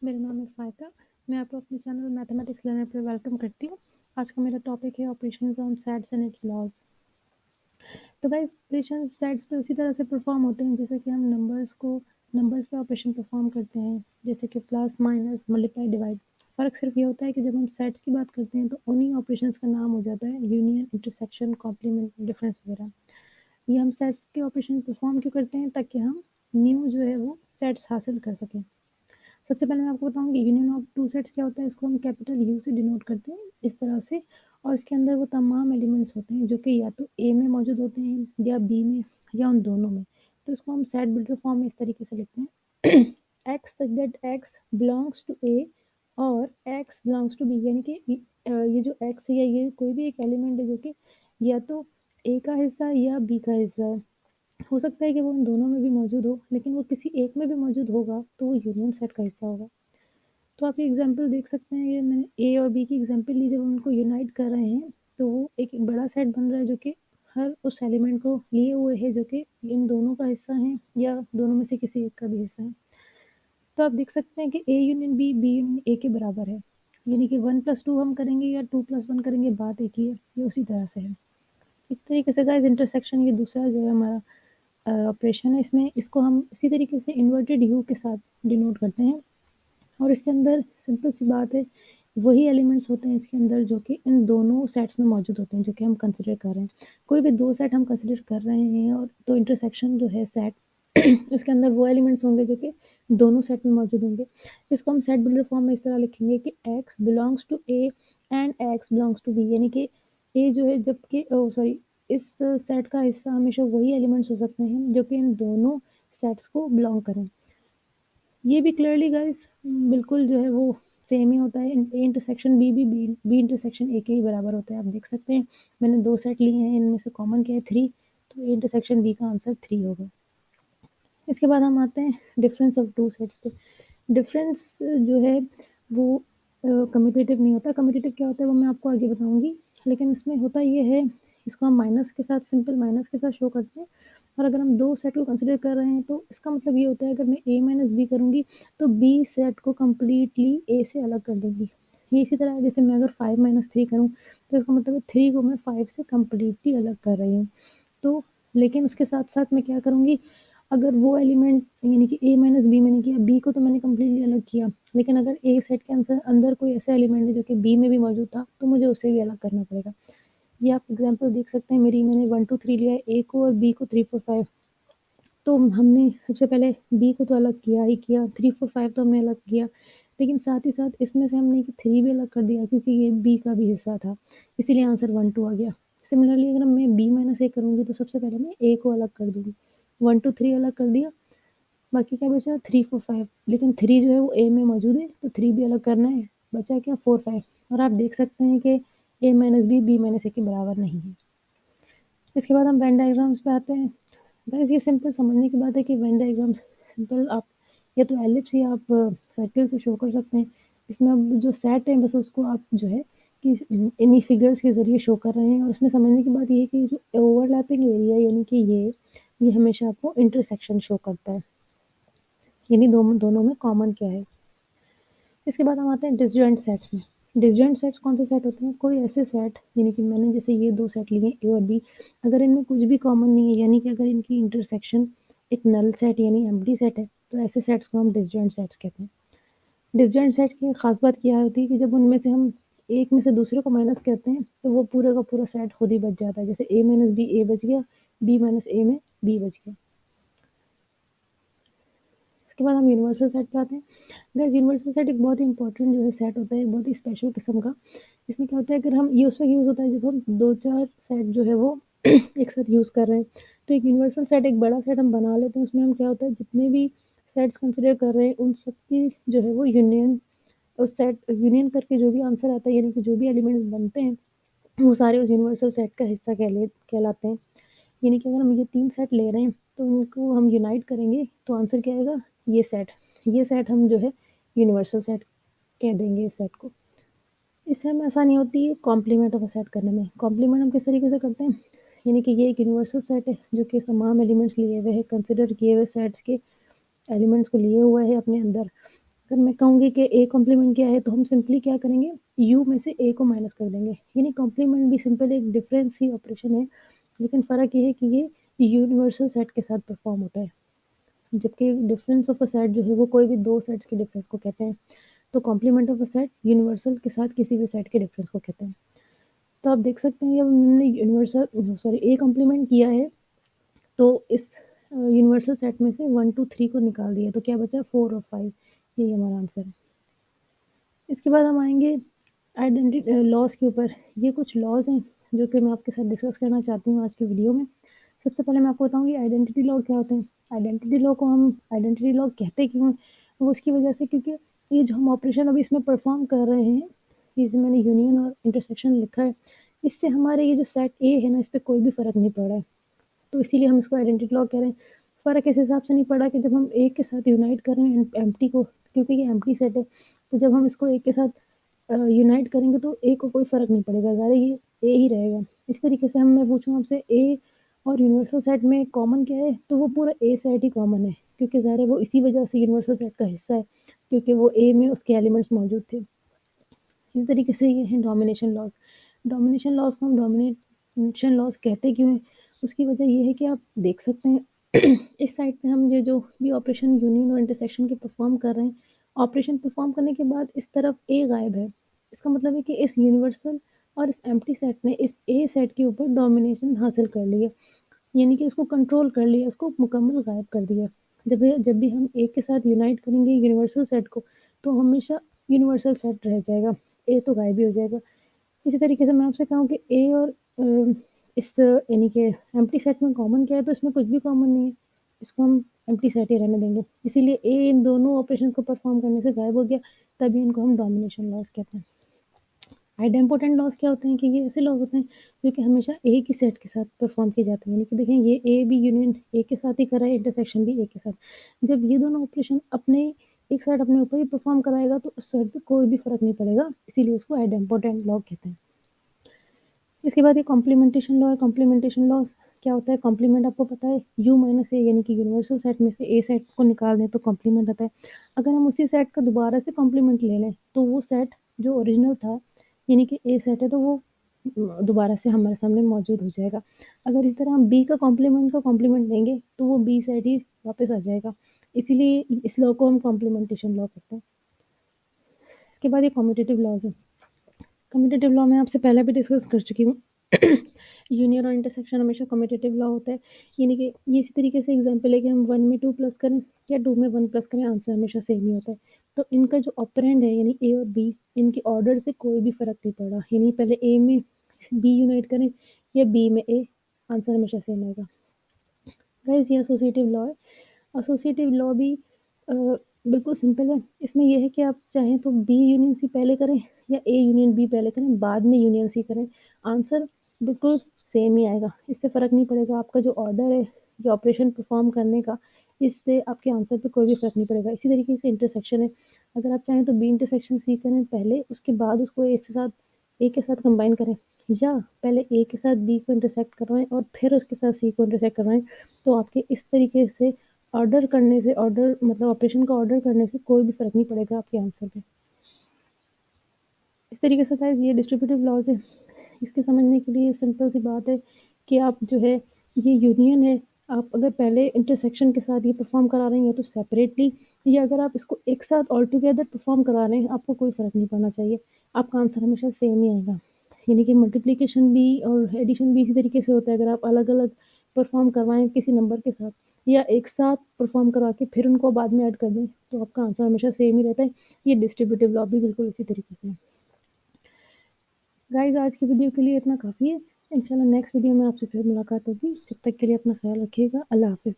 मेरा नाम है फ़ायदा। मैं आपको अपने चैनल मैथमेटिक्स लर्नर पे वेलकम करती हूँ। आज का मेरा टॉपिक है operations on sets and it's laws. तो गाइस ऑपरेशन सेट्स पे उसी तरह से परफ़ॉर्म होते हैं जैसे कि हम नंबर्स पे ऑपरेशन परफ़ॉर्म करते हैं, जैसे कि प्लस, माइनस, मल्टीप्लाई, डिवाइड। फ़र्क सिर्फ़ ये होता है कि जब हम सेट्स की बात करते हैं तो उन्हीं ऑपरेशंस का नाम हो जाता है यूनियन, इंटरसेक्शन, कॉम्प्लीमेंट, डिफरेंस वगैरह। ये हम सेट्स के ऑपरेशन परफ़ॉर्म क्यों करते हैं ताकि हम न्यू जो है वो सेट्स हासिल कर सकें। सबसे पहले मैं आपको बताऊँगी यूनियन ऑफ टू सेट्स क्या होता है, इसको हम कैपिटल यू से डिनोट करते हैं इस तरह से। और इसके अंदर वो तमाम एलिमेंट्स होते हैं जो कि या तो ए में मौजूद होते हैं या बी में या उन दोनों में। तो इसको हम सेट बिल्डर फॉर्म में इस तरीके से लिखते हैं x such that x belongs to A और एक्स बिलोंग्स टू बी, यानी कि ये जो एक्स है या ये कोई भी एक एलिमेंट है जो कि या तो ए का हिस्सा है या बी का हिस्सा है। हो सकता है कि वो इन दोनों में भी मौजूद हो, लेकिन वो किसी एक में भी मौजूद होगा तो वो यूनियन सेट का हिस्सा होगा। तो आप ये एग्जांपल देख सकते हैं, ये मैंने ए और बी की एग्जांपल ली, जब हम उनको यूनाइट कर रहे हैं तो वो एक बड़ा सेट बन रहा है जो कि हर उस एलिमेंट को लिए हुए है जो कि इन दोनों का हिस्सा है या दोनों में से किसी एक का भी हिस्सा है। तो आप देख सकते हैं कि A union B, B union A के बराबर है, यानी कि 1+2 हम करेंगे या 2+1 करेंगे, बात एक ही है, ये उसी तरह से है। इस तरीके से गाइस इंटरसेक्शन ये दूसरा जो है हमारा ऑपरेशन है, इसमें इसको हम इसी तरीके से इन्वर्टेड यू के साथ डिनोट करते हैं। और इसके अंदर सिंपल सी बात है, वही एलिमेंट्स होते हैं इसके अंदर जो कि इन दोनों सेट्स में मौजूद होते हैं जो कि हम कंसिडर कर रहे हैं। कोई भी दो सेट हम कंसिडर कर रहे हैं और तो इंटरसेक्शन जो है सेट उसके अंदर वो एलिमेंट्स होंगे जो कि दोनों सेट में मौजूद होंगे। इसको हम सेट बिल्डर फॉर्म में इस तरह लिखेंगे कि X belongs to A and X belongs to B, यानी कि ए जो है जबकि सॉरी इस सेट का हिस्सा हमेशा वही एलिमेंट्स हो सकते हैं जो कि इन दोनों सेट्स को बिलोंग करें। ये भी क्लियरली गाइस बिल्कुल जो है वो सेम ही होता है। A intersection B intersection A के ही बराबर होता है। आप देख सकते हैं मैंने दो सेट लिए हैं, इनमें से कॉमन क्या है 3, तो ए इंटरसेक्शन बी का आंसर 3 होगा। इसके बाद हम आते हैं डिफरेंस ऑफ टू सेट्स पे। डिफरेंस जो है वो कम्यूटेटिव नहीं होता। कम्यूटेटिव क्या होता है वो मैं आपको आगे बताऊँगी, लेकिन इसमें होता ये है, इसको हम माइनस के साथ, सिंपल माइनस के साथ शो करते हैं। और अगर हम 2 सेट को कंसीडर कर रहे हैं तो इसका मतलब ये होता है अगर मैं a माइनस b करूँगी तो b सेट को कंप्लीटली a से अलग कर दूँगी। ये इसी तरह है जैसे मैं अगर 5 माइनस 3 करूँ तो इसका मतलब है 3 को मैं 5 से कंप्लीटली अलग कर रही हूँ। तो लेकिन उसके साथ-साथ मैं क्या करूँगी, अगर वो एलिमेंट यानी कि a माइनस b मैंने किया, b को तो मैंने कंप्लीटली अलग किया, लेकिन अगर a सेट के अंदर कोई ऐसा एलिमेंट है जो कि b में भी मौजूद था, तो मुझे उसे भी अलग करना पड़ेगा। ये आप एग्ज़ाम्पल देख सकते हैं मेरी, मैंने 1, 2, 3 लिया है, a को और b को 3, 4, 5। तो हमने सबसे पहले b को तो अलग किया ही किया, 3, 4, 5 तो हमने अलग किया, लेकिन साथ ही साथ इसमें से हमने 3 भी अलग कर दिया क्योंकि ये b का भी हिस्सा था, इसीलिए आंसर 1, 2 आ गया। सिमिलरली अगर मैं b माइनस a करूँगी तो सबसे पहले मैं a को अलग कर दूँगी, 1, 2, 3 अलग कर दिया, बाकी क्या बचा 3, 4, 5, लेकिन 3 जो है वो a में मौजूद है तो 3 भी अलग करना है, बचा क्या 4, 5। और आप देख सकते हैं कि a minus b minus a के बराबर नहीं है। इसके बाद हम वेन डायग्राम्स पे आते हैं। गाइस ये सिंपल समझने की बात है कि वेन डायग्राम्स सिंपल आप या तो एलिप्स या आप सर्कल से शो कर सकते हैं। इसमें अब जो सेट है बस उसको आप जो है कि इन्हीं फिगर्स के ज़रिए शो कर रहे हैं, और इसमें समझने की बात ये है कि जो ओवरलैपिंग एरिया यानी कि ये हमेशा आपको इंटरसेक्शन शो करता है, यानी दोनों दोनों में कॉमन क्या है। इसके बाद हम आते हैं डिसजॉइंट सेट्स में। डिसजॉइंट सेट्स कौन से सेट होते हैं, कोई ऐसे सेट यानी कि मैंने जैसे ये 2 सेट लिए ए और बी, अगर इनमें कुछ भी कॉमन नहीं है यानी कि अगर इनकी इंटरसेक्शन एक नल सेट यानी एम्प्टी सेट है, तो ऐसे सेट्स को हम डिसजॉइंट सेट्स कहते हैं। डिसजॉइंट सेट की खास बात क्या होती है कि जब उनमें से हम एक में से दूसरे को माइनस करते हैं तो वो पूरे का पूरा सेट खुद ही बच जाता है। जैसे a माइनस बी ए बच गया, b माइनस ए में b बच गया। इसके बाद हम यूनिवर्सल सेट पे आते हैं। गाइस यूनिवर्सल सेट एक बहुत ही इंपॉर्टेंट जो है सेट होता है, एक बहुत ही स्पेशल किस्म का। इसमें क्या होता है, अगर हम ये उस वक़्त यूज़ होता है जब हम 2-4 सेट जो है वो एक साथ यूज़ कर रहे हैं। तो एक यूनिवर्सल सेट एक बड़ा सेट हम बना लेते हैं, उसमें हम क्या होता है जितने भी सेट्स कंसीडर कर रहे हैं उन सब की जो है वो यूनियन, उस सेट यूनियन करके जो भी आंसर आता है यानी कि जो भी एलिमेंट्स बनते हैं वो सारे उस यूनिवर्सल सेट का हिस्सा कहलाते हैं। यानी कि अगर हम ये 3 सेट ले रहे हैं तो उनको हम यूनाइट करेंगे तो आंसर क्या आएगा, ये सेट। ये सेट हम जो है यूनिवर्सल सेट कह देंगे इस सेट को। इससे हमें आसानी होती है कॉम्प्लीमेंट ऑफ अ सेट करने में। कॉम्प्लीमेंट हम किस तरीके से करते हैं, यानी कि ये एक यूनिवर्सल सेट है जो कि तमाम एलिमेंट्स लिए हुए है, कंसीडर किए हुए सेट्स के एलिमेंट्स को लिए हुआ है अपने अंदर। अगर मैं कहूँगी कि ए कॉम्प्लीमेंट क्या है, तो हम सिंपली क्या करेंगे, यू में से ए को माइनस कर देंगे। यानी कॉम्प्लीमेंट भी सिंपल एक डिफरेंस ही ऑपरेशन है, लेकिन फ़र्क ये है कि ये यूनिवर्सल सेट के साथ परफॉर्म होता है, जबकि डिफरेंस ऑफ अ सेट जो है वो कोई भी दो सेट्स के डिफरेंस को कहते हैं। तो complement of a set universal के साथ किसी भी सेट के डिफरेंस को कहते हैं। तो आप देख सकते हैं, जब हमने यूनिवर्सल सॉरी ए कॉम्प्लीमेंट किया है, तो इस यूनिवर्सल सेट में से 1, 2, 3 को निकाल दिया, तो क्या बचा 4 और 5, यही हमारा आंसर है। इसके बाद हम आएँगे आइडेंटिटी लॉज़ के ऊपर। ये कुछ लॉज़ हैं जो कि मैं आपके साथ डिस्कस करना चाहती हूँ आज की वीडियो में। सबसे पहले मैं आपको बताऊँगी आइडेंटिटी लॉ क्या होते हैं। आइडेंटिटी लॉ को हम आइडेंटिटी लॉ कहते क्यों हैं? वो उसकी वजह से, क्योंकि ये जो हम ऑपरेशन अभी इसमें परफ़ॉर्म कर रहे हैं, इसमें मैंने यूनियन और इंटरसेक्शन लिखा है, इससे हमारे ये जो सेट ए है ना, इस पे कोई भी फ़र्क नहीं पड़ रहा है। तो इसीलिए हम इसको आइडेंटिटी लॉ कह रहे हैं। फ़र्क इस हिसाब से नहीं पड़ा कि जब हम एक के साथ यूनाइट कर रहे हैं एम्प्टी को, क्योंकि ये एम्प्टी सेट है, तो जब हम इसको एक के साथ यूनाइट करेंगे तो ए को कोई फ़र्क नहीं पड़ेगा, ज़ाहिर है ये ए ही रहेगा। इस तरीके से हम मैं पूछूँ आपसे, ए और यूनिवर्सल सेट में कॉमन क्या है? तो वो पूरा ए सेट ही कॉमन है, क्योंकि ज़ाहिर है वो इसी वजह से यूनिवर्सल सेट का हिस्सा है, क्योंकि वो ए में उसके एलिमेंट्स मौजूद थे। इसी तरीके से ये हैं डोमिनेशन लॉज़। डोमिनेशन लॉज़ को हम डोमिनेशन लॉज़ कहते क्यों हैं? उसकी वजह ये है कि आप देख सकते हैं इस साइड पे हम ये जो भी ऑपरेशन यूनियन और इंटरसेक्शन के परफ़ॉर्म कर रहे हैं, ऑपरेशन परफ़ॉर्म करने के बाद इस तरफ ए गायब है। इसका मतलब है कि इस यूनिवर्सल और इस एम्प्टी सेट ने इस ए सेट के ऊपर डोमिनेशन हासिल कर ली है। यानी कि उसको कंट्रोल कर लिया, उसको मुकम्मल गायब कर दिया। जब भी हम ए के साथ यूनाइट करेंगे यूनिवर्सल सेट को, तो हमेशा यूनिवर्सल सेट रह जाएगा, ए तो गायब ही हो जाएगा। इसी तरीके से मैं आपसे कहूँ कि ए और इस यानी कि एम्प्टी सेट में कॉमन क्या है, तो इसमें कुछ भी कॉमन नहीं है। इसको हम एम्प्टी सेट ही रहने देंगे। इसीलिए ए इन दोनों ऑपरेशंस को परफ़ॉर्म करने से गायब हो गया, तभी इनको हम डोमिनेशन लॉज़ कहते हैं। आइडेम्पोटेंट लॉज़ क्या होते हैं कि ये ऐसे लॉज़ होते हैं जो कि हमेशा एक ही सेट के साथ परफ़ॉर्म किए जाते हैं। यानी कि देखें, ये ए भी यूनियन ए के साथ ही कर रहा है, इंटरसेक्शन भी ए के साथ। जब ये दोनों ऑपरेशन अपने एक साइड अपने ऊपर ही परफ़ॉर्म कराएगा, तो उस साइड पे कोई भी फ़र्क नहीं पड़ेगा, इसीलिए उसको आइडेम्पोटेंट लॉ कहते हैं। इसके बाद ये कॉम्प्लीमेंटेशन लॉ है। कॉम्प्लीमेंटेशन लॉ क्या होता है? कॉम्प्लीमेंट आपको पता है, यू माइनस ए, यानी कि यूनिवर्सल सेट में से ए सेट को निकाल दें तो कॉम्प्लीमेंट आता है। अगर हम उसी सेट का दोबारा से कॉम्प्लीमेंट ले लें, तो वो सेट जो ओरिजिनल था, यानी कि ए सेट है, तो वो दोबारा से हमारे सामने मौजूद हो जाएगा। अगर इस तरह हम बी का कॉम्प्लीमेंट लेंगे, तो वो बी सेट ही वापस आ जाएगा। इसीलिए इस लॉ को हम कॉम्प्लीमेंटेशन लॉ कहते हैं। इसके बाद ये कम्यूटेटिव लॉज़ है। कम्यूटेटिव लॉ मैं आपसे पहले भी डिस्कस कर चुकी हूँ। यूनियन और इंटरसेक्शन हमेशा कम्यूटेटिव लॉ होता है, यानी कि ये इसी तरीके से एग्जांपल है कि हम 1 में 2 प्लस करें या 2 में 1 प्लस करें, आंसर हमेशा सेम ही होता है। तो इनका जो ऑपरेंड है, यानी ए और बी, इनके ऑर्डर से कोई भी फ़र्क नहीं पड़ रहा, यानी पहले ए में बी यूनाइट करें या बी में ए, आंसर हमेशा सेम आएगा। गाइस, ये एसोसिएटिव लॉ है। एसोसिएटिव लॉ भी अ, बिल्कुल सिंपल है। इसमें ये है कि आप चाहें तो बी यूनियन सी पहले करें या ए यूनियन बी पहले करें, बाद में यूनियन सी करें, आंसर बिल्कुल सेम ही आएगा। इससे फ़र्क नहीं पड़ेगा, आपका जो ऑर्डर है, जो ऑपरेशन परफ़ॉर्म करने का, इससे आपके आंसर पे कोई भी फ़र्क नहीं पड़ेगा। इसी तरीके से इंटरसेक्शन है। अगर आप चाहें तो बी इंटरसेक्शन सी करें पहले, उसके बाद उसको ए के साथ कंबाइन करें, या पहले ए के साथ बी को इंटरसेक्ट करवाएँ और फिर उसके साथ सी को इंटरसेक्ट करवाएँ। तो आपके इस तरीके से ऑर्डर मतलब ऑपरेशन का ऑर्डर करने से कोई भी फ़र्क नहीं पड़ेगा आपके आंसर पे। इस तरीके से गाइस ये डिस्ट्रीब्यूटिव लॉज़ है। इसके समझने के लिए सिंपल सी बात है कि आप जो है, ये यूनियन है, आप अगर पहले इंटरसेक्शन के साथ ये परफ़ॉर्म करा रहे हैं तो सेपरेटली, या अगर आप इसको एक साथ ऑल टुगेदर परफ़ॉर्म करा रहे हैं, आपको कोई फ़र्क नहीं पड़ना चाहिए। आपका आंसर हमेशा सेम ही आएगा। यानी कि मल्टीप्लिकेशन भी और एडिशन भी इसी तरीके से होता है। अगर आप अलग-अलग परफ़ॉर्म करवाएँ किसी नंबर के साथ, या एक साथ परफ़ॉर्म करवा के फिर उनको बाद में ऐड कर दें, तो आपका आंसर हमेशा सेम ही रहता है। ये डिस्ट्रीब्यूटिव लॉ भी बिल्कुल इसी तरीके से है। गाइस, आज की वीडियो के लिए इतना काफ़ी है। इंशाल्लाह नेक्स्ट वीडियो में आपसे फिर मुलाकात होगी। जब तक के लिए अपना ख़्याल रखिएगा। अल्लाह हाफ़िज़।